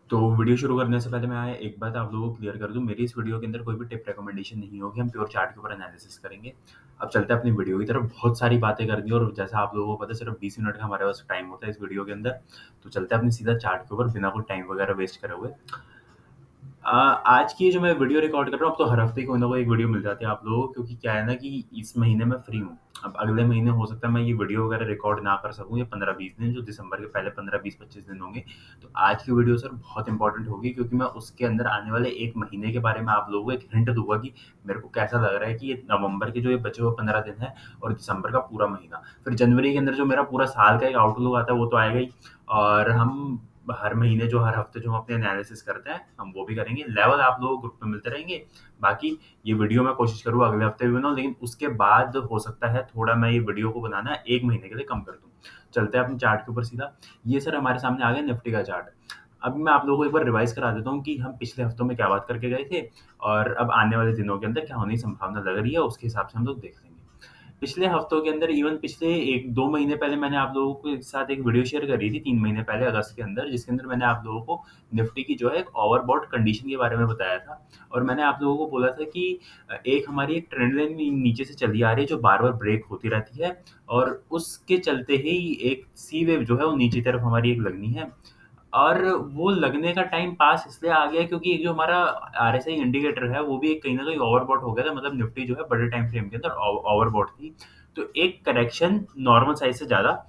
तो वीडियो शुरू करने से पहले मैं एक बात आप लोगों को क्लियर कर दूँ, मेरी इस वीडियो के अंदर कोई भी टिप रिकमेंडेशन नहीं होगी, हम प्योर चार्ट के ऊपर एनालिसिस करेंगे। अब चलते हैं अपनी वीडियो की तरफ, बहुत सारी बातें करनी है और जैसा आप लोगों को पता है सिर्फ 20 मिनट का हमारे पास टाइम होता है इस वीडियो के अंदर, तो चलते हैं अपनी सीधा चार्ट के ऊपर बिना कोई टाइम वगैरह वेस्ट करे हुए। आज की जो मैं वीडियो रिकॉर्ड कर रहा हूँ, अब तो हर हफ्ते कोई ना कोई एक वीडियो मिल जाती है आप लोगों को, क्योंकि क्या है ना कि इस महीने मैं फ्री हूँ। अब अगले महीने हो सकता है मैं ये वीडियो वगैरह रिकॉर्ड ना कर सकूँ, ये 15-20 दिन जो दिसंबर के पहले 15-20-25 दिन होंगे। तो आज की वीडियो सर बहुत इंपॉर्टेंट होगी, क्योंकि मैं उसके अंदर आने वाले 1 महीने के बारे में आप लोगों को एक हिंट दूँगा कि मेरे को कैसा लग रहा है कि ये नवंबर के जो ये बचे हुए 15 दिन हैं और दिसंबर का पूरा महीना। फिर जनवरी के अंदर जो मेरा पूरा साल का एक आउटलुक आता है वो तो आएगा ही, और हम हर महीने जो हर हफ्ते जो हम अपने एनालिसिस करते हैं, हम वो भी करेंगे। लेवल आप लोगों को ग्रुप में मिलते रहेंगे। बाकी ये वीडियो मैं कोशिश करूँगा अगले हफ्ते भी बनाऊँ, लेकिन उसके बाद हो सकता है थोड़ा मैं ये वीडियो को बनाना 1 महीने के लिए कम कर दूँ। चलते हैं अपने चार्ट के ऊपर सीधा। ये सर हमारे सामने आ गया निफ्टी का चार्ट। अब मैं आप लोगों को एक बार रिवाइज़ करा देता हूँ कि हम पिछले हफ्तों में क्या बात करके गए थे और अब आने वाले दिनों के अंदर क्या होने की संभावना लग रही है, उसके हिसाब से हम लोग देख लेंगे। पिछले हफ्तों के अंदर इवन पिछले 1-2 महीने पहले मैंने आप लोगों के साथ एक वीडियो शेयर करी थी 3 महीने पहले अगस्त के अंदर, जिसके अंदर मैंने आप लोगों को निफ्टी की जो है एक ओवरबॉट कंडीशन के बारे में बताया था। और मैंने आप लोगों को बोला था कि एक हमारी एक ट्रेंड लाइन नीचे से चली आ रही है जो बार-बार ब्रेक होती रहती है, और उसके चलते ही एक सी वेव जो है वो नीचे की तरफ हमारी एक लगनी है। और वो लगने का टाइम पास इसलिए आ गया क्योंकि एक जो हमारा आरएसआई इंडिकेटर है वो भी एक कहीं न कहीं ओवरबॉट हो गया था, मतलब निफ्टी जो है बड़े टाइम फ्रेम के अंदर ओवरबॉट थी। तो एक करेक्शन नॉर्मल साइज़ से ज़्यादा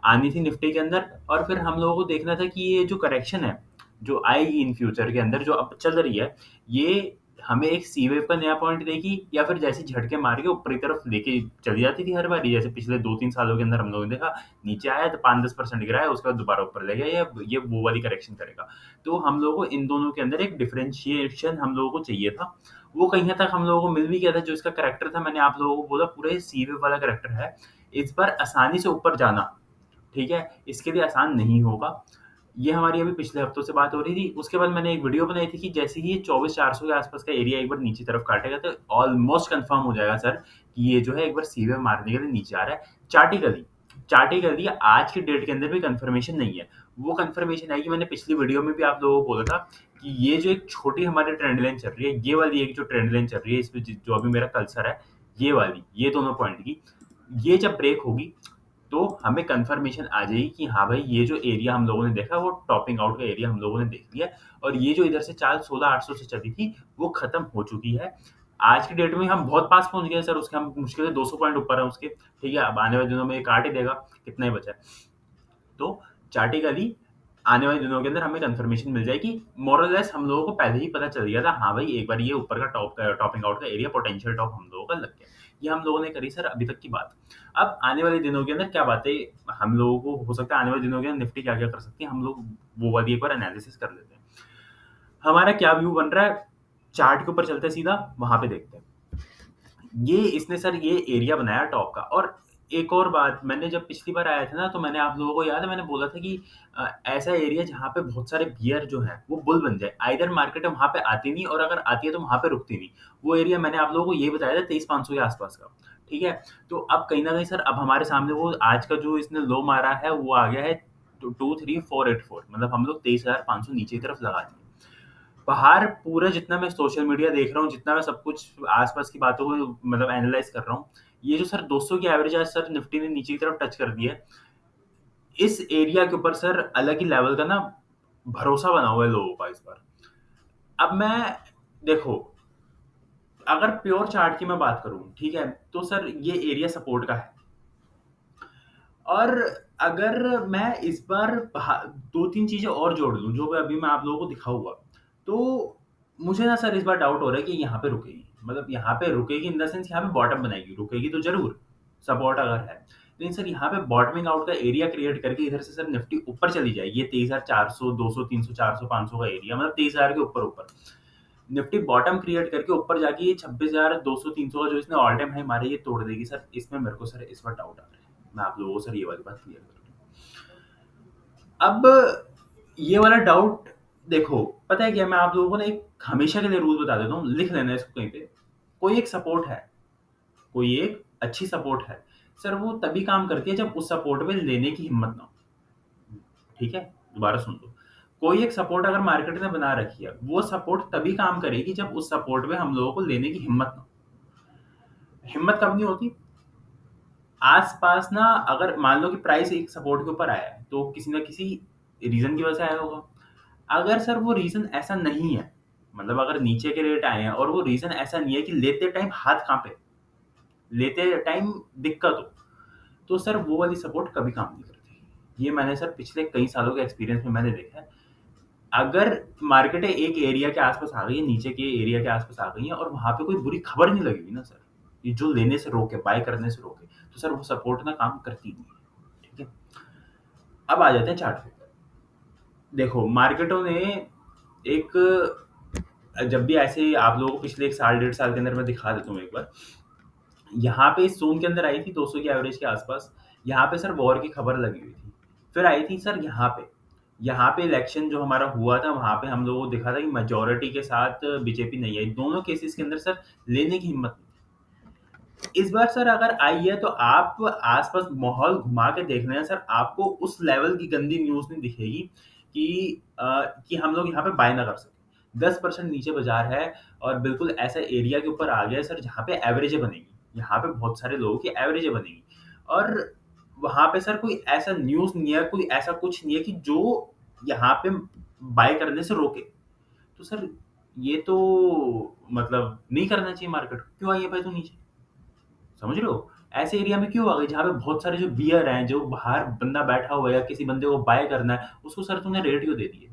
आनी थी निफ्टी के अंदर, और फिर हम लोगों को देखना था कि ये जो करेक्शन है, जो आएगी इन फ्यूचर के अंदर जो अब चल रही है, ये हमें एक सी वेव का नया पॉइंट देगी या फिर जैसे झटके मार के ऊपरी तरफ लेके चली जाती थी हर बारी। जैसे पिछले 2-3 सालों के अंदर हम लोगों ने देखा, नीचे आया तो 5-10% गिरा है, उसके बाद दोबारा ऊपर ले गया, ये वो वाली करेक्शन करेगा। तो हम लोगों को इन दोनों के अंदर एक डिफरेंशिएशन हम लोगों को चाहिए था। वो कहीं हद तक हम लोगों को मिल भी गया था, जो इसका करैक्टर था मैंने आप लोगों को बोला पूरा ये सी वेव वाला करैक्टर है। इस बार आसानी से ऊपर जाना, ठीक है? इसके लिए आसान नहीं होगा। ये हमारी अभी पिछले हफ्तों से बात हो रही थी। उसके बाद मैंने एक वीडियो बनाई थी कि जैसे ही ये 24,400 के आस-पास का एरिया एक बार नीचे तरफ काटेगा तो ऑलमोस्ट कन्फर्म हो जाएगा सर कि ये जो है एक बार सी वेव मारने के लिए नीचे आ रहा है। चार्टिकली चार्टिकली आज की डेट के अंदर भी कन्फर्मेशन नहीं है। वो कन्फर्मेशन आएगी, मैंने पिछली वीडियो में भी आप लोगों को बोला था कि ये जो एक छोटी हमारी ट्रेंड लाइन चल रही है, ये वाली एक जो ट्रेंड लाइन चल रही है, इसमें जो अभी मेरा कर्सर है, ये वाली, ये दोनों पॉइंट की, ये जब ब्रेक होगी तो हमें कन्फर्मेशन आ जाएगी कि हाँ भाई ये जो एरिया हम लोगों ने देखा वो टॉपिंग आउट का एरिया हम लोगों ने देख लिया, और ये जो इधर से चाल 16,800 से चली थी वो खत्म हो चुकी है। आज की डेट में हम बहुत पास पहुंच गए सर उसके, हम मुश्किल से 200 पॉइंट ऊपर है उसके। ठीक है, अब आने वाले दिनों में ये काट ही देगा, कितना ही बचा है। तो चार्टिकली आने वाले दिनों के अंदर हमें कन्फर्मेशन मिल जाएगी। मोर और लेस हम लोगों को पहले ही पता चल गया था, हाँ भाई एक बार ये ऊपर का टॉपिंग आउट का एरिया पोटेंशियल टॉप हम लोगों का लग गया। ये हम लोगों ने करी सर अभी तक की बात। अब आने वाले दिनों के अंदर क्या बातें हम लोगों को हो सकता है आने वाले दिनों के अंदर निफ्टी क्या-क्या कर सकती है, हम लोग वो वाली एक बार एनालिसिस कर लेते हैं। हमारा क्या व्यू बन रहा है, चार्ट के ऊपर चलते हैं सीधा, वहाँ पे देखते हैं। ये इसने सर ये एरिया बनाया टॉप का। और एक और बात, मैंने जब पिछली बार आया था ना तो मैंने आप लोगों को याद है मैंने बोला था कि ऐसा एरिया जहाँ पे बहुत सारे बियर जो हैं वो बुल बन जाए, आइदर मार्केट वहाँ पे आती नहीं और अगर आती है तो वहाँ पे रुकती नहीं। वो एरिया मैंने आप लोगों को ये बताया था 23,500 के आसपास का। ठीक है, तो अब कहीं ना कहीं सर अब हमारे सामने वो आज का जो इसने लो मारा है वो आ गया है 23484, मतलब हम लोग 23,500 नीचे की तरफ लगा दिए। बाहर पूरा जितना मैं सोशल मीडिया देख रहा हूँ, जितना मैं सब कुछ आस-पास की बातों को मतलब एनालाइज़ कर रहा हूँ, ये जो सर 200 की एवरेज आज सर निफ्टी ने नीचे की तरफ टच कर दी है। इस एरिया के ऊपर सर अलग ही लेवल का ना भरोसा बना हुआ है लोगों का इस बार। अब मैं देखो, अगर प्योर चार्ट की मैं बात करूँ, ठीक है? तो सर ये एरिया सपोर्ट का है। और अगर मैं इस बार 2-3 चीज़ें और जोड़ लूँ, जो अभी मैं आप लोगों को दिखाऊँगा, तो मुझे ना सर इस बार डाउट हो रहा है कि यहाँ पे रुकेगी। मतलब यहाँ पे रुकेगी इन द सेंस यहाँ पे बॉटम बनाएगी, रुकेगी तो ज़रूर, सपोर्ट अगर है। लेकिन सर यहाँ पे बॉटमिंग आउट का एरिया क्रिएट करके इधर से सर निफ्टी ऊपर चली जाएगी। ये 23,400, 200, 300, 400, 500 का एरिया, मतलब 23,000 के ऊपर-ऊपर। निफ्टी बॉटम क्रिएट करके ऊपर जाके ये 26,200, 300 का जो इसने ऑल टाइम हाई मारा है, ये तोड़ देगी सर। इसमें मेरे को सर इस बार डाउट आ रहा है। मैं आप लोगों को सर ये वाली बात क्लियर कर दूँ। अब ये वाला डाउट देखो, पता है क्या, मैं आप लोगों को ना एक हमेशा के लिए रूल बता देता हूँ, लिख लेना इसको कहीं पे। कोई एक सपोर्ट है, कोई एक अच्छी सपोर्ट है, सर वो तभी काम करती है जब उस सपोर्ट में लेने की हिम्मत ना हो। ठीक है? दोबारा सुन लो। कोई एक सपोर्ट अगर मार्केट ने बना रखी है, वो सपोर्ट तभी काम करेगी जब उस सपोर्ट में हम लोगों को लेने की हिम्मत ना हो। हिम्मत कब नहीं होती? आस-पास ना, अगर मान लो कि प्राइस एक सपोर्ट के ऊपर आया है, तो किसी न किसी रीज़न की वजह से आया होगा। अगर सर वो रीज़न ऐसा नहीं है, मतलब अगर नीचे के रेट आए हैं और वो रीज़न ऐसा नहीं है कि लेते टाइम हाथ काँपे, लेते टाइम दिक्कत हो, तो सर वो वाली सपोर्ट कभी काम नहीं करती। ये मैंने सर पिछले कई सालों के एक्सपीरियंस में मैंने देखा है। अगर मार्केटें एक एरिया के आस-पास आ गई है, नीचे के एरिया के आस-पास आ गई हैं और वहाँ पे कोई बुरी खबर नहीं लगी हुई ना सर, ये जो लेने से रोके, बाय करने से रोके, तो सर वो सपोर्ट ना काम करती नहीं है। ठीक है? अब आ जाते हैं चार्ट पे। देखो, मार्केटों ने एक जब भी ऐसे आप लोगों को पिछले 1 साल, डेढ़ साल के अंदर मैं दिखा देता हूँ एक बार। यहाँ पे इस ज़ोन के अंदर आई थी 200 की एवरेज के आस-पास। यहाँ पे सर वॉर की खबर लगी हुई थी। फिर आई थी सर यहाँ पे। यहाँ पे इलेक्शन जो हमारा हुआ था, वहाँ पे हम लोगों को दिखा था कि मेजॉरिटी के साथ बीजेपी नहीं आई। दोनों केसेस के अंदर सर लेने की हिम्मत नहीं थी। इस बार सर अगर आई है तो आप आस-पास माहौल घुमा के देख लें सर, आपको उस लेवल की गंदी न्यूज़ नहीं दिखेगी कि हम लोग यहाँ पे बाय ना कर सकें। 10% नीचे बाज़ार है और बिल्कुल ऐसा एरिया के ऊपर आ गया है सर जहाँ पे एवरेजें बनेगी। यहाँ पे बहुत सारे लोगों की एवरेजें बनेगी और वहाँ पे सर कोई ऐसा न्यूज़ नहीं है, कोई ऐसा कुछ नहीं है कि जो यहाँ पे बाय करने से रोके। तो सर ये तो मतलब नहीं करना चाहिए मार्केट को। क्यों आई है भाई तू नीचे? समझ रहे हो? ऐसे एरिया में क्यों आ गई जहाँ पे बहुत सारे जो बियर हैं, जो बाहर बंदा बैठा हुआ है या किसी बंदे को बाय करना है, उसको सर तूने रेट क्यों दे दिए?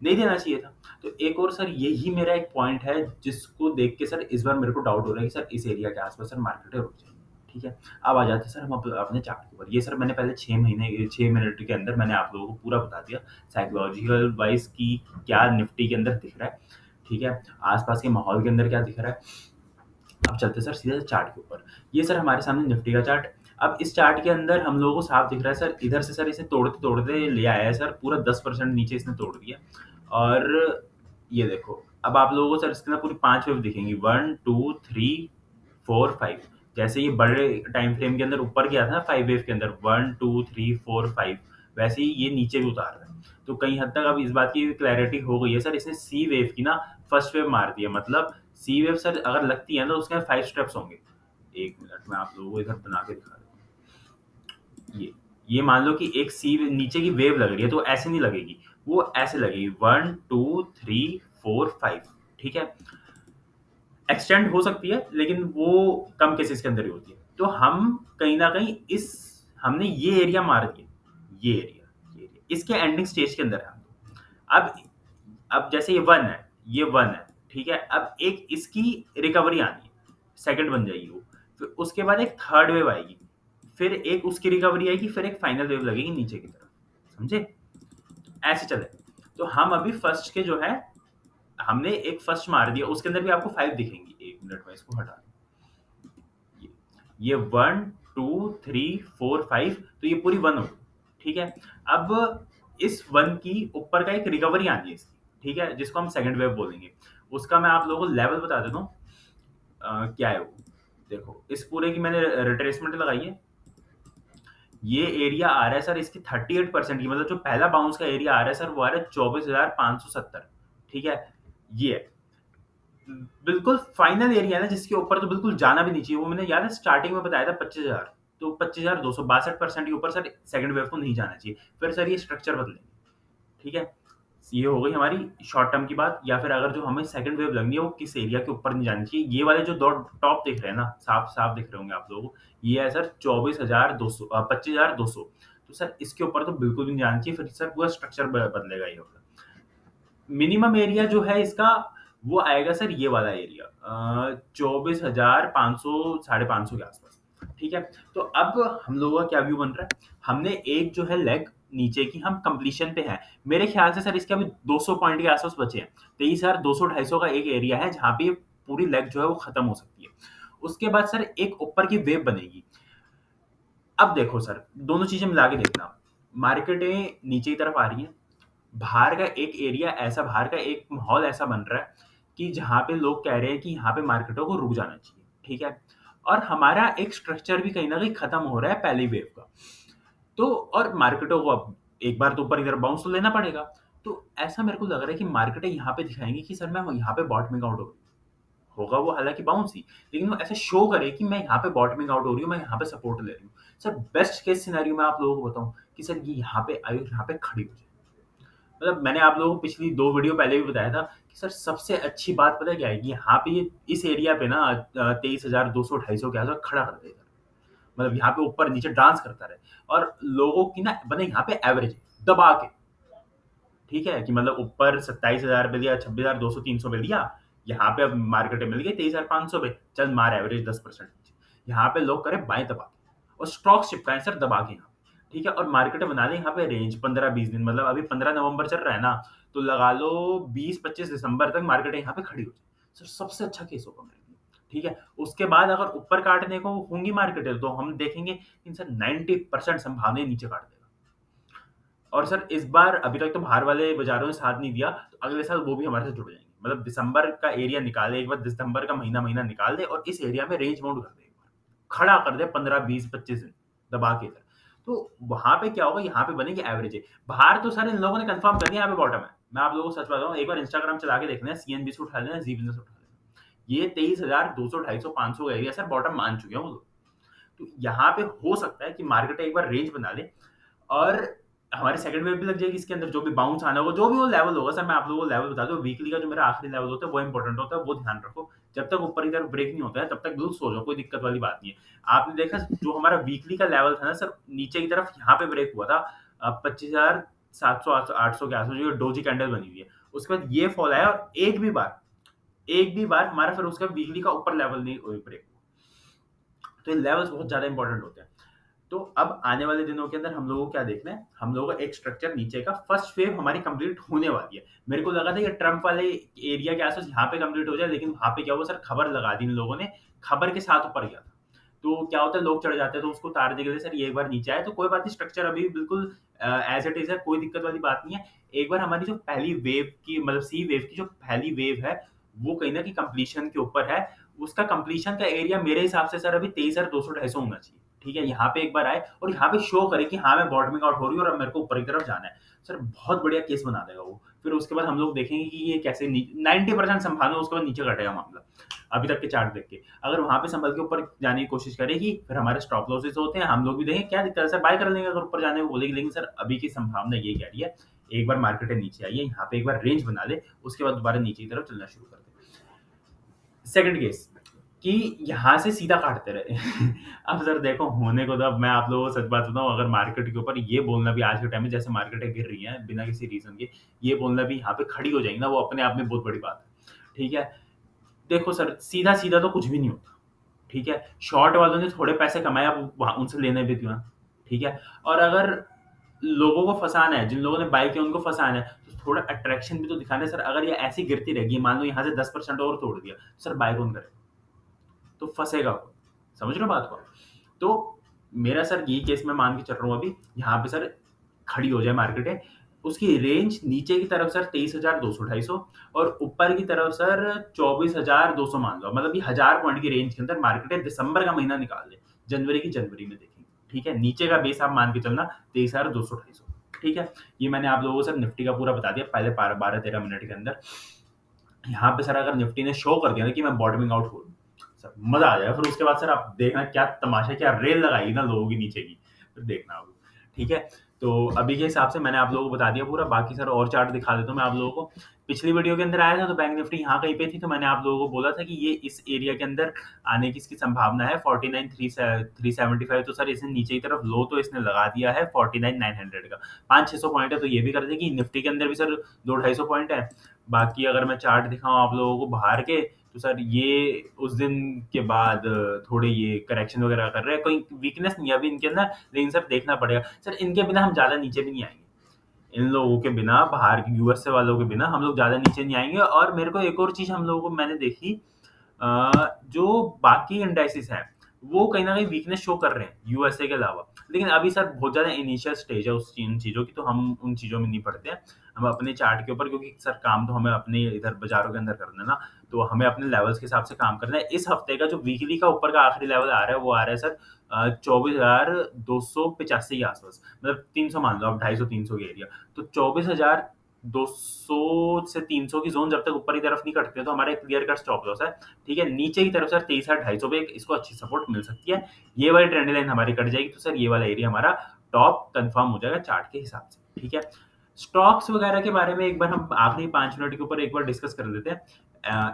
नहीं देना चाहिए था। तो एक और सर यही मेरा एक पॉइंट है जिसको देख के सर इस बार मेरे को डाउट हो रहा है कि सर इस एरिया के आस-पास सर मार्केटें रुक जाएँगी। ठीक है? अब आ जाते हैं सर हम अपने चार्ट के ऊपर। ये सर मैंने पहले 6 मिनट के अंदर मैंने आप लोगों को पूरा बता दिया साइकोलॉजिकल वाइज़ कि क्या निफ्टी के अंदर दिख रहा है। ठीक है? आस-पास के माहौल के अंदर क्या दिख रहा है। अब चलते हैं सर सीधे चार्ट के ऊपर। ये सर हमारे सामने निफ्टी का चार्ट। अब इस चार्ट के अंदर हम लोगों को साफ दिख रहा है सर, इधर से सर इसे तोड़ते-तोड़ते ले आया है सर, पूरा 10% नीचे इसने तोड़ दिया। और ये देखो, अब आप लोगों को सर इसके अंदर पूरी 5 वेव दिखेंगी, 1, 2, 3, 4, 5। जैसे ये बड़े टाइम फ्रेम के अंदर ऊपर गया था ना 5 वेव के अंदर 1, 2, 3, 4, 5, वैसे ही ये नीचे भी उतार रहा है। तो कहीं हद तक अब इस बात की क्लैरिटी हो गई है सर, इसने सी वेव की ना फर्स्ट वेव मार दी है। मतलब सी वेव सर अगर लगती है ना तो उसके 5 स्टेप्स होंगे। 1 मिनट में आप लोगों को इधर बना के दिखा देता हूँ। ये मान लो कि एक सी नीचे की वेव लग रही है तो ऐसे नहीं लगेगी, वो ऐसे लगेगी 1, 2, 3, 4, 5। ठीक है? एक्सटेंड हो सकती है लेकिन वो कम केसेस के अंदर ही होती है। तो हम कहीं न कहीं इस हमने ये एरिया मार दिया, ये एरिया, इसके एंडिंग स्टेज के अंदर है हम लोग। अब जैसे ये 1 है, ये 1 है, ठीक है? अब एक इसकी रिकवरी आनी है, सेकंड बन जाएगी वो। फिर उसके बाद एक थर्ड वेव आएगी, फिर एक उसकी रिकवरी आएगी, फिर एक फाइनल वेव लगेगी नीचे की तरफ, समझे? ऐसे चलेगा। तो हम अभी फर्स्ट के जो है, हमने एक फर्स्ट मार दिया, उसके अंदर भी आपको 5 दिखेंगी। 1 मिनट में इसको हटा दूँ। ये 1, 2, 3, 4, 5 तो ये पूरी 1 हो गई, ठीक है? अब इस 1 की ऊपर का एक रिकवरी आनी है इसकी, ठीक है? जिसको हम सेकंड वेव बोलेंगे। उसका मैं आप लोगों को लेवल बता देता हूँ। क्या है वो? देखो, इस पूरे की मैंने रिट्रेसमेंट लगाई है। ये एरिया आ रहा है सर इसकी 38% की, मतलब जो पहला बाउंस का एरिया आ रहा है सर वो आ रहा है 24,570, ठीक है? ये है। बिल्कुल फाइनल एरिया है ना जिसके ऊपर तो बिल्कुल जाना भी नहीं चाहिए। वो मैंने याद है स्टार्टिंग में बताया था 25,000, तो 25,262% के ऊपर सर सेकंड वेव को नहीं जाना चाहिए। फिर सर ये स्ट्रक्चर बदलेंगे, ठीक है? ये हो गई हमारी शॉर्ट टर्म की बात। या फिर अगर जो हमें सेकंड वेव लगनी है वो किस एरिया के ऊपर नहीं जानी चाहिए। ये वाले जो दो टॉप दिख रहे हैं ना, साफ-साफ दिख रहे होंगे आप लोगों को, ये है सर 25,200। तो सर इसके ऊपर तो बिल्कुल भी नहीं जाना चाहिए, फिर सर पूरा स्ट्रक्चर बदलेगा ये वाला। मिनिमम एरिया जो है इसका वो आएगा सर ये वाला एरिया 24,500 साढ़े 500 के आसपास, ठीक है? तो अब हम लोगों का क्या व्यू बन रहा है? हमने एक जो है लेग नीचे की हम कंप्लीशन पे हैं। मेरे ख्याल से सर इसके अभी 200 पॉइंट के आसपास बचे हैं। 23,200-250 का एक एरिया है जहाँ पे पूरी लेग जो है वो खत्म हो सकती है। उसके बाद सर एक ऊपर की वेव बनेगी। अब देखो सर, दोनों चीज़ें मिला के देखना। मार्केटें नीचे की तरफ आ रही हैं। बाहर का एक एरिया ऐसा, बाहर का एक माहौल ऐसा बन रहा है कि जहाँ पे लोग कह रहे हैं कि यहाँ पे मार्केटों को रुक जाना चाहिए, ठीक है? और हमारा एक स्ट्रक्चर भी कहीं न कहीं खत्म हो रहा है पहली वेव का। तो और मार्केटों को अब एक बार तो ऊपर की तरफ बाउंस तो लेना पड़ेगा। तो ऐसा मेरे को लग रहा है कि मार्केटें यहाँ पे दिखाएँगी कि सर मैं यहाँ पे बॉटमिंग आउट हो रही हूँ। होगा वो हालाँकि बाउंस ही, लेकिन वो ऐसे शो करे कि मैं यहाँ पे बॉटमिंग आउट हो रही हूँ, मैं यहाँ पे सपोर्ट ले रही हूँ। सर बेस्ट केस सिनेरियो मैं आप लोगों को बताऊँ कि सर ये यहाँ पे आई और यहाँ पे खड़ी हो जाए। मतलब मैंने आप लोगों को पिछली 2 वीडियो पहले भी बताया था कि सर सबसे अच्छी बात पता है क्या है? कि यहाँ पे ये इस एरिया पे ना 23,200 250 के आस-पास खड़ा कर देगा। मतलब यहाँ पे ऊपर-नीचे डांस करता रहे और लोगों की ना बने यहाँ पे एवरेज दबा के, ठीक है? कि मतलब ऊपर 27,000 पे लिया, 26,200 300 पे लिया, यहाँ पे अब मार्केट में मिल गई 23,500 पे, चल मार एवरेज 10% नीचे। यहाँ पे लोग करें बाएँ दबा के और स्टॉक्स चिपकाएँ सर दबा के यहाँ, ठीक है? और मार्केट बना लें यहाँ पे रेंज 15-20 दिन, मतलब अभी 15 नवंबर चल रहा है ना, तो लगा लो 20-25 दिसंबर तक मार्केट यहाँ पे खड़ी हो जाए। सर सबसे अच्छा केस होगा मेरे लिए, ठीक है? उसके बाद अगर ऊपर काटने को होंगी मार्केटें तो हम देखेंगे कि सर 90% संभावना है नीचे काट देगा। और सर इस बार अभी तक तो बाहर वाले बाज़ारों ने साथ नहीं दिया, तो अगले साल वो भी हमारे साथ जुड़ जाएँगे। मतलब दिसंबर का एरिया निकाले एक बार, दिसंबर का महीना निकाल दे और इस एरिया में रेंज बाउंड कर दे एक बार। खड़ा कर दे 15, 20, 25 दिन दबा के इधर। तो वहाँ पे क्या होगा, यहाँ पे बनेगी एवरेजें। बाहर तो सर इन लोगों ने कन्फर्म कर दिया यहाँ पे बॉटम है। मैं आप लोगों को सच बता रहा हूँ, एक बार इंस्टाग्राम चला के देख लेना, सीएनबीसी उठा लेना, ज़ी बिज़नेस उठा लेना। ये 23,200 250 500 का एरिया सर बॉटम मान चुके हैं वो लोग। तो यहाँ पे हो सकता है कि मार्केट एक बार रेंज बना ले और हमारी सेकंड वेव भी लग जाएगी इसके अंदर, जो भी बाउंस आना होगा, जो भी वो लेवल होगा सर मैं आप लोगों को लेवल बता दूँ, वीकली का जो मेरा आखिरी लेवल होता है वो इंपॉर्टेंट होता है, वो ध्यान रखो। जब तक ऊपर की तरफ ब्रेक नहीं होता है तब तक बिल्कुल सो जाओ, कोई दिक्कत वाली बात नहीं है। आपने देखा जो हमारा वीकली का लेवल था ना सर, नीचे की तरफ यहाँ पे ब्रेक हुआ था 25,700 800 के आस-पास, जो डोजी कैंडल बनी हुई है। उसके बाद ये फॉल आया और एक भी बार हमारा फिर उसका वीकली का ऊपर लेवल नहीं ब्रेक हुआ। तो ये लेवल्स बहुत ज़्यादा इंपॉर्टेंट होते हैं। तो अब आने वाले दिनों के अंदर हम लोगों को क्या देखना है, हम लोगों को एक स्ट्रक्चर नीचे का फर्स्ट वेव हमारी कंप्लीट होने वाली है। मेरे को लगा था ये ट्रम्प वाले एरिया के आसपास यहाँ पे कंप्लीट हो जाए, लेकिन वहाँ पे क्या हुआ सर, खबर लगा दी इन लोगों ने, खबर के साथ ऊपर गया था। तो क्या होता है, लोग चढ़ जाते हैं तो उसको उतारने के लिए सर ये एक बार नीचे आए तो कोई बात नहीं, स्ट्रक्चर अभी बिल्कुल एज इट इज है, कोई दिक्कत वाली बात नहीं है। एक बार हमारी जो पहली वेव की मतलब सी वेव की जो पहली वेव है वो कहीं ना कहीं कंप्लीशन के ऊपर है। उसका कंप्लीशन का एरिया मेरे हिसाब से सर अभी 23,200 250 होना चाहिए, ठीक है? यहाँ पे एक बार आए और यहाँ पे शो करे कि हाँ, मैं बॉटमिंग आउट हो रही हूँ और अब मेरे को ऊपर की तरफ जाना है। सर बहुत बढ़िया केस बना देगा वो। फिर उसके बाद हम लोग देखेंगे कि ये कैसे 90% संभावना उसके बाद नीचे घटेगा मामला, अभी तक के चार्ट देख के। अगर वहाँ पे संभल के ऊपर जाने की कोशिश करेगी, फिर हमारे स्टॉप लॉसेस होते हैं, हम लोग भी देखें क्या दिक्कत है सर, बाय कर लेंगे अगर ऊपर जाने को बोलेगी। लेकिन सर अभी की संभावना ये कह रही है, एक बार मार्केट नीचे आई है, यहाँ पे एक बार रेंज बना ले, उसके बाद दोबारा नीचे की तरफ चलना शुरू कर दे। सेकंड केस कि यहाँ से सीधा काटते रहे। अब सर देखो होने को तो, अब मैं आप लोगों को सच बात बताऊँ, अगर मार्केट के ऊपर ये बोलना भी आज के टाइम में जैसे मार्केटें गिर रही हैं बिना किसी रीज़न के, ये बोलना भी यहाँ पे खड़ी हो जाएगी ना, वो अपने आप में बहुत बड़ी बात है। ठीक है? देखो सर सीधा-सीधा तो कुछ भी नहीं होता। ठीक है? शॉर्ट वालों ने थोड़े पैसे कमाए, अब वहाँ उनसे लेने भी क्यों? ठीक है? और अगर लोगों को फँसाना है, जिन लोगों ने बाय किया उनको फँसाना है, तो थोड़ा अट्रैक्शन भी तो दिखाना है सर। अगर ये ऐसे ही गिरती रहेगी, मान लो यहाँ से 10% और तोड़ दिया, सर बाय कौन करेगा? तो फँसेगा वो। समझ रहे हो बात को? तो मेरा सर यही केस मैं मान के चल रहा हूँ अभी, यहाँ पे सर खड़ी हो जाए मार्केटें, उसकी रेंज नीचे की तरफ सर 23,200 250 और ऊपर की तरफ सर 24,200 मान लो। मतलब ये 1000 पॉइंट की रेंज के अंदर मार्केटें दिसंबर का महीना निकाल दें, जनवरी की जनवरी में देखेंगे, ठीक है? नीचे का बेस आप मान के चलना 23,200 250, ठीक है? ये मैंने आप लोगों को सर निफ्टी का पूरा बता दिया पहले 12-13 मिनट के अंदर। यहाँ पे सर अगर निफ्टी ने शो कर दिया ना कि मैं बॉटमिंग आउट हो रही हूँ, सर मजा आ जाएगा। फिर उसके बाद सर आप देखना क्या तमाशा, क्या रेल लगाएगी ना लोगों की नीचे की, फिर देखना आप। ठीक है? तो अभी के हिसाब से मैंने आप लोगों को बता दिया पूरा। बाकी सर और चार्ट दिखा देता हूँ मैं आप लोगों को। पिछली वीडियो के अंदर आया था तो बैंक निफ्टी यहाँ कहीं पे थी, तो मैंने आप लोगों को बोला था कि ये इस एरिया के अंदर आने की इसकी संभावना है 49,375। तो सर इसने नीचे की तरफ लो तो इसने लगा दिया है 49,900 का। 500-600 पॉइंट है तो ये भी कर देगी। निफ्टी के अंदर भी सर 200-250 पॉइंट है। बाकी अगर मैं चार्ट दिखाऊँ आप लोगों को बाहर के, तो सर ये उस दिन के बाद थोड़े ये करेक्शन वगैरह कर रहे हैं, कोई वीकनेस नहीं है अभी इनके अंदर, लेकिन सर देखना पड़ेगा। सर इनके बिना हम ज़्यादा नीचे भी नहीं आएँगे। इन लोगों के बिना, बाहर के यूएसए वालों के बिना हम लोग ज़्यादा नीचे नहीं आएँगे। और मेरे को एक और चीज़ हम लोगों को मैंने देखी, जो बाकी इंडाइसेस हैं, वो कहीं न कहीं वीकनेस शो कर रहे हैं यूएसए के अलावा। लेकिन अभी सर बहुत ज़्यादा इनिशियल स्टेज है उन चीज़ों की, तो हम उन चीज़ों में नहीं पड़ते हैं। हम अपने चार्ट के ऊपर, क्योंकि सर काम तो हमें अपने इधर बाज़ारों के अंदर करना है ना, तो हमें अपने लेवल्स के हिसाब से काम करना है। इस हफ्ते का जो वीकली का ऊपर का आखिरी लेवल आ रहा है, वो आ रहा है सर 24,285 के आसपास, मतलब 300 मान लो आप, 250-300 के एरिया। तो 24,200 से 300 की जोन जब तक ऊपर की तरफ नहीं कटते तो हमारा क्लियर कट स्टॉप लॉस है। ठीक है, नीचे की तरफ सर 23,250 पे इसको अच्छी सपोर्ट मिल सकती है। ये वाली ट्रेंड लाइन हमारी कट जाएगी तो सर ये वाला एरिया हमारा टॉप कंफर्म हो जाएगा चार्ट के हिसाब से। ठीक है, स्टॉक्स वगैरह के बारे में एक बार हम आखिरी 5 मिनट के ऊपर एक बार डिस्कस कर लेते हैं।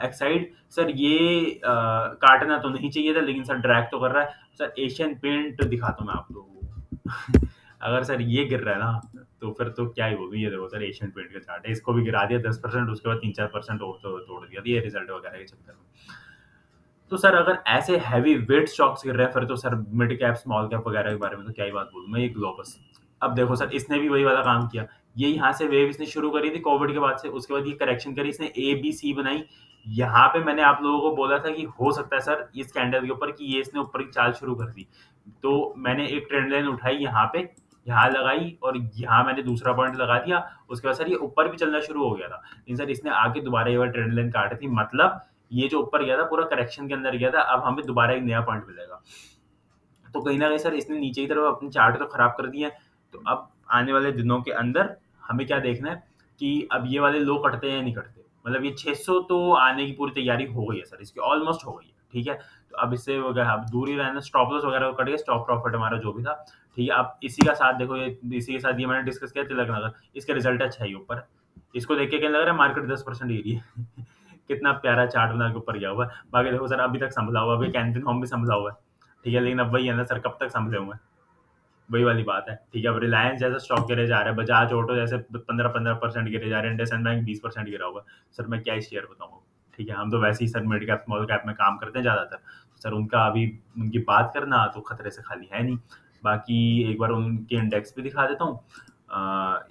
एक्साइड सर ये काटना तो नहीं चाहिए था, लेकिन सर ड्रैग तो कर रहा है। सर एशियन पेंट दिखाता हूँ मैं आप लोगों को। अगर सर ये गिर रहा है ना तो फिर तो क्या ही बोलूं। ये देखो सर एशियन पेंट का चार्ट है, इसको भी गिरा दिया 10%, उसके बाद 3-4% और तो तोड़ दिया ये रिजल्ट वगैरह के चक्कर में। तो सर अगर ऐसे हैवी वेट स्टॉक्स गिर रहे हैं फिर तो sir mid cap small cap वगैरह के बारे में तो क्या ही बात बोलूं मैं। ये ग्लोबस, अब देखो सर इसने भी वही वाला काम किया। ये यहाँ से वेव इसने शुरू करी थी कोविड के बाद से, उसके बाद ये करेक्शन करी, इसने ए बी सी बनाई। यहाँ पे मैंने आप लोगों को बोला था कि हो सकता है सर इस कैंडल के ऊपर कि ये इसने ऊपर की चाल शुरू कर दी। तो मैंने एक ट्रेंड लाइन उठाई यहाँ पे, यहाँ लगाई और यहाँ मैंने दूसरा पॉइंट लगा दिया। उसके बाद सर ये ऊपर भी चलना शुरू हो गया था, लेकिन सर इसने आगे दोबारा ये वाला ट्रेंड लाइन काटी थी। मतलब ये जो ऊपर गया था पूरा करेक्शन के अंदर गया था, अब हमें दोबारा एक नया पॉइंट मिलेगा। तो कहीं ना कहीं सर इसने नीचे की तरफ अपने चार्ट तो खराब कर दिए हैं। तो अब आने वाले दिनों के अंदर हमें क्या देखना है कि अब ये वाले लो कटते हैं या नहीं कटते। मतलब ये 600 तो आने की पूरी तैयारी हो गई है सर, इसकी ऑलमोस्ट हो गई है। ठीक है, तो अब इससे अब दूर ही रहना, स्टॉप लॉस वगैरह कट गया, स्टॉप प्रॉफिट हमारा जो भी था। ठीक है, अब इसी का साथ देखो, ये इसी के साथ ये मैंने डिस्कस किया तिलक नगर, इसका रिजल्ट अच्छा है ऊपर। इसको देख के क्या लग रहा है मार्केट 10% गिरी है। कितना प्यारा चार्ट बना के ऊपर गया हुआ है। बाकी देखो सर अभी तक संभला हुआ, अभी कैंथिन होम भी संभला हुआ है। ठीक है, लेकिन अब वही है ना सर, कब तक संभले हुए हैं, वही वाली बात है। ठीक है, अब रिलायंस जैसा स्टॉक गिरे जा रहा है, बजाज ऑटो जैसे 15% गिरे जा रहे हैं, इंडसइंड बैंक 20% गिरा हुआ है। सर मैं क्या शेयर बताऊँ। ठीक है, हम तो वैसे ही sir mid cap small cap में काम करते हैं ज़्यादातर। सर उनका अभी उनकी बात करना तो खतरे से खाली है नहीं। बाकी एक बार उनके इंडेक्स भी दिखा देता हूँ।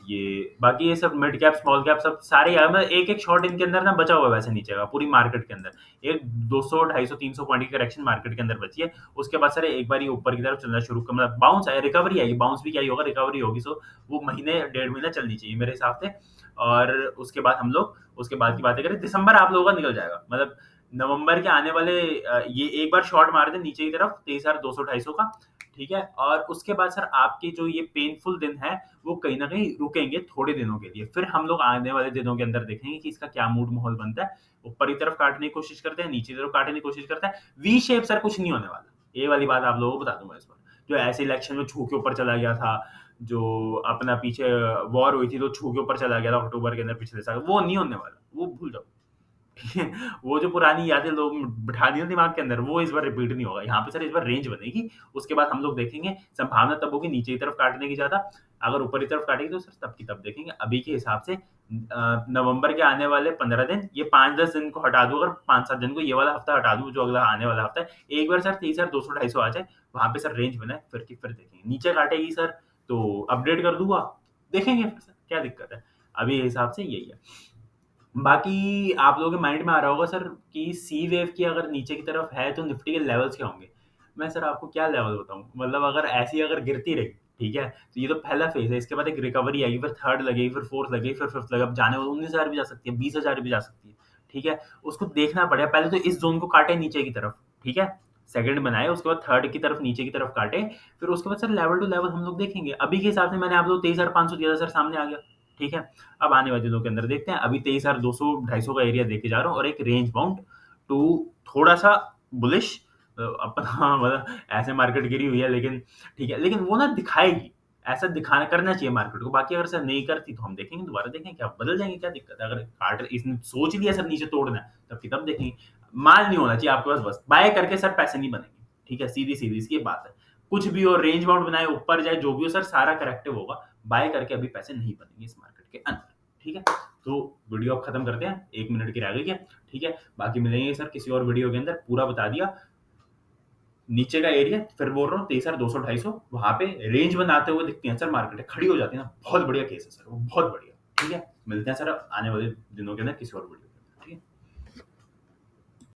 ये बाकी ये सब मिड कैप स्मॉल कैप सब सारे यार, मैं एक एक शॉट इनके अंदर ना बचा हुआ है वैसे नीचे का पूरी मार्केट के अंदर। एक 200 250 300 पॉइंट की करेक्शन मार्केट के अंदर बची है। उसके बाद सर एक बार ये ऊपर की तरफ चलना शुरू कर, मतलब बाउंस है, रिकवरी आएगी, बाउंस भी क्या ही होगा, रिकवरी होगी। सो वो महीने 1.5 महीना चलनी चाहिए मेरे हिसाब से। और उसके बाद हम लोग उसके बाद की बातें करें, दिसंबर आप लोगों का निकल जाएगा। मतलब नवंबर के आने वाले ये एक बार शॉट मार दे नीचे की तरफ 23,200-250 का। ठीक है, और उसके बाद सर आपके जो ये पेनफुल दिन है वो कहीं ना कहीं रुकेंगे थोड़े दिनों के लिए। फिर हम लोग आने वाले दिनों के अंदर देखेंगे कि इसका क्या मूड माहौल बनता है। ऊपर की तरफ काटने की कोशिश करते हैं, नीचे की तरफ काटने की कोशिश करता है। वी शेप सर कुछ नहीं होने वाला, ये वाली बात आप लोगों को बता दूंगा इस बार। जो ऐसे इलेक्शन में छू के ऊपर चला गया था, जो अपना पीछे वॉर हुई थी तो छू के ऊपर चला गया था अक्टूबर के अंदर पिछले साल, वो नहीं होने वाला, वो भूल जाओ। ठीक है, वो जो पुरानी यादें लोग बिठा दी ना दिमाग के अंदर, वो इस बार रिपीट नहीं होगा। यहाँ पे सर इस बार रेंज बनेगी। उसके बाद हम लोग देखेंगे, संभावना तब होगी नीचे की तरफ काटने की ज्यादा। अगर ऊपर की तरफ काटेगी तो सर तब की तब देखेंगे। अभी के हिसाब से नवंबर के आने वाले 15 दिन, ये 5-10 दिन को हटा दूं, अगर 5-7 दिन को ये वाला हफ्ता हटा दूं, जो अगला आने वाला हफ्ता है, एक बार सर 23,200-250 आ जाए, वहां पे सर रेंज बनाए, फिर देखेंगे। नीचे काटेगी सर तो अपडेट कर दूंगा, देखेंगे फिर सर क्या दिक्कत है। अभी हिसाब से यही है। बाकी आप लोगों के माइंड में आ रहा होगा सर कि सी वेव की अगर नीचे की तरफ है तो निफ्टी के लेवल्स क्या होंगे। मैं सर आपको क्या लेवल बताऊं, मतलब अगर ऐसी अगर गिरती रही, ठीक है, तो ये तो पहला फेज है। इसके बाद एक रिकवरी आएगी, फिर थर्ड लगेगी, फिर फोर्थ लगेगी, फिर फिफ्थ लगेगी। अब जाने 19,000 भी जा सकती है, 20,000 भी जा सकती है। ठीक है, उसको देखना पड़ेगा। पहले तो इस जोन को काटे नीचे की तरफ, ठीक है, सेकंड बनाए, उसके बाद थर्ड की तरफ नीचे की तरफ काटे, फिर उसके बाद सर लेवल टू लेवल हम लोग देखेंगे। अभी के हिसाब से मैंने आप लोग 23,500 दिया था सर, सामने आ गया। ठीक है, अब आने वाले दिनों के अंदर देखते हैं। अभी 23,200-250 का एरिया देके जा रहा हूँ और एक रेंज बाउंड टू थोड़ा सा बुलिश अपना मतलब ऐसे मार्केट गिरी हुई है, लेकिन ठीक है, लेकिन वो ना दिखाएगी, ऐसा दिखाना करना चाहिए मार्केट को। बाकी अगर सर नहीं करती तो हम देखेंगे, दोबारा देखेंगे, क्या बदल जाएंगे, क्या दिक्कत है। अगर कार्टर इसने सोच लिया सर नीचे तोड़ना है तब की तब देखेंगे। माल नहीं होना चाहिए आपके पास, बस बाय करके सर पैसे नहीं बनेंगे। ठीक है, सीधी सीधी इसकी बात है। कुछ भी हो, रेंज बाउंड बनाए, ऊपर जाए, जो भी हो सर, सारा करेक्टिव होगा। बाय करके अभी पैसे नहीं बनेंगे इस मार्केट के अंदर। ठीक है, तो वीडियो अब खत्म करते हैं, 1 मिनट की रह गई है। ठीक है, बाकी मिलेंगे सर किसी और वीडियो के अंदर, पूरा बता दिया। नीचे का एरिया फिर बोल रहा हूँ 23,200-250, वहां पे रेंज बनाते हुए दिखती है सर मार्केट, खड़ी हो जाती है ना, बहुत बढ़िया केस है सर, वो बहुत बढ़िया। ठीक है, मिलते हैं सर आने वाले दिनों के अंदर किसी और वीडियो।